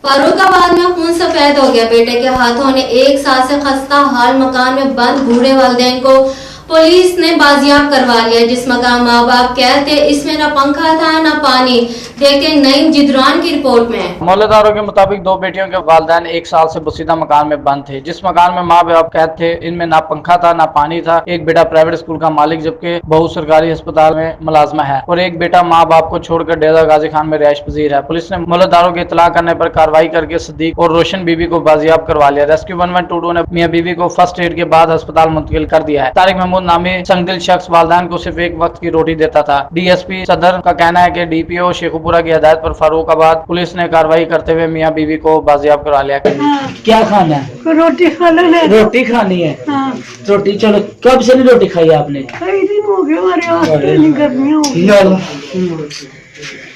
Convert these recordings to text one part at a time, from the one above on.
फर्रुखाबाद में खून सफेद हो गया। बेटे के हाथों ने एक साल से खस्ता हाल मकान में बंद बूढ़े वालिदैन को पुलिस ने बाजियाब करवा लिया। जिस मकान माँ बाप कहते इसमें न पंखा था न पानी। देखते नईम जिद्रान की रिपोर्ट में। मौलदारों के मुताबिक दो बेटियों के वालिदैन एक साल से बसीदा मकान में बंद थे। जिस मकान में माँ बाप कैद थे इनमें ना पंखा था ना पानी था। एक बेटा प्राइवेट स्कूल का मालिक जबकि बहू सरकारी अस्पताल में मुलाजमा है और एक बेटा माँ बाप को छोड़कर डेरा गाजी खान में रिहायश पजीर है। पुलिस ने मौलदारों की इतला करने पर कार्रवाई करके सदीक और रोशन बीबी को बाजियाब करवा लिया। रेस्क्यू 112 ने मियां बीबी को फर्स्ट एड के बाद अस्पताल मुंतकिल कर दिया है। तारिक महमूद नामी संगदिल शख्स वालिदैन को सिर्फ एक वक्त की रोटी देता था। डीएसपी सदर का कहना है कि डीपीओ शेखुपुरा की हिदायत पर फर्रुखाबाद पुलिस ने कार्रवाई करते हुए मियां बीबी को बाजियाब करवा लिया। क्या खाना है? रोटी खाना है। रोटी खानी है। हाँ। रोटी चलो, कब से नहीं रोटी खाई आपने? कई दिन हो गए हमारे वास्ते नहीं गर्मियाँ हो गई।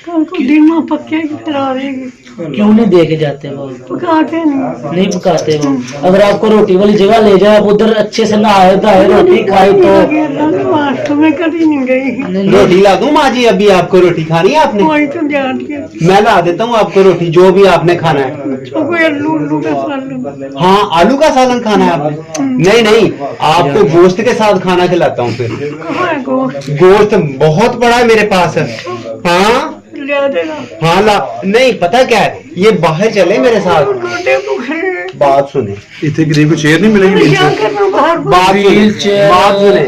कल को दिन में पक्के की फिर आ रहेगी। क्यों नहीं दे के जाते वो? पकाते नहीं पकाते वो। अगर आपको रोटी वाली जगह ले जाए, आप उधर अच्छे से नहाए धाए रोटी खाई तो मैं कभी नहीं गई। रोटी ला दूं माँ जी? अभी आपको रोटी खानी है आपने? वही तो ध्यान दिया। मैं ला देता हूँ आपको रोटी, जो भी आपने खाना है। कोई आलू का सालन। हाँ, आलू का सालन खाना है आपने? नहीं नहीं, आपको गोश्त के साथ खाना खिलाता हूँ। फिर कहाँ है गोश्त? गोश्त बहुत बड़ा है मेरे पास। हाँ ले देगा। हाँ ला। नहीं पता क्या है, ये बाहर चले मेरे साथ। गोटे भूखे हैं। बात सुने, इतने गरीब को चेयर नहीं मिलेगी। क्या करना बाहर? बात सुने, बात सुने,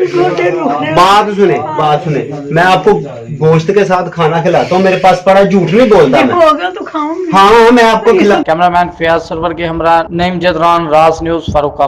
गोटे भूखे। बात सुने, बात सुने। मैं आपको गोश्त के साथ खाना खिलाता हूँ, मेरे पास पड़ा, झूठ नहीं बोलता मैं। होगा तो खाऊंगी। हाँ मैं आपको खिला। कैमरामैन फयाज सरवर के हमरा नईम जिद्रान, राज न्यूज, फर्रुखाबाद।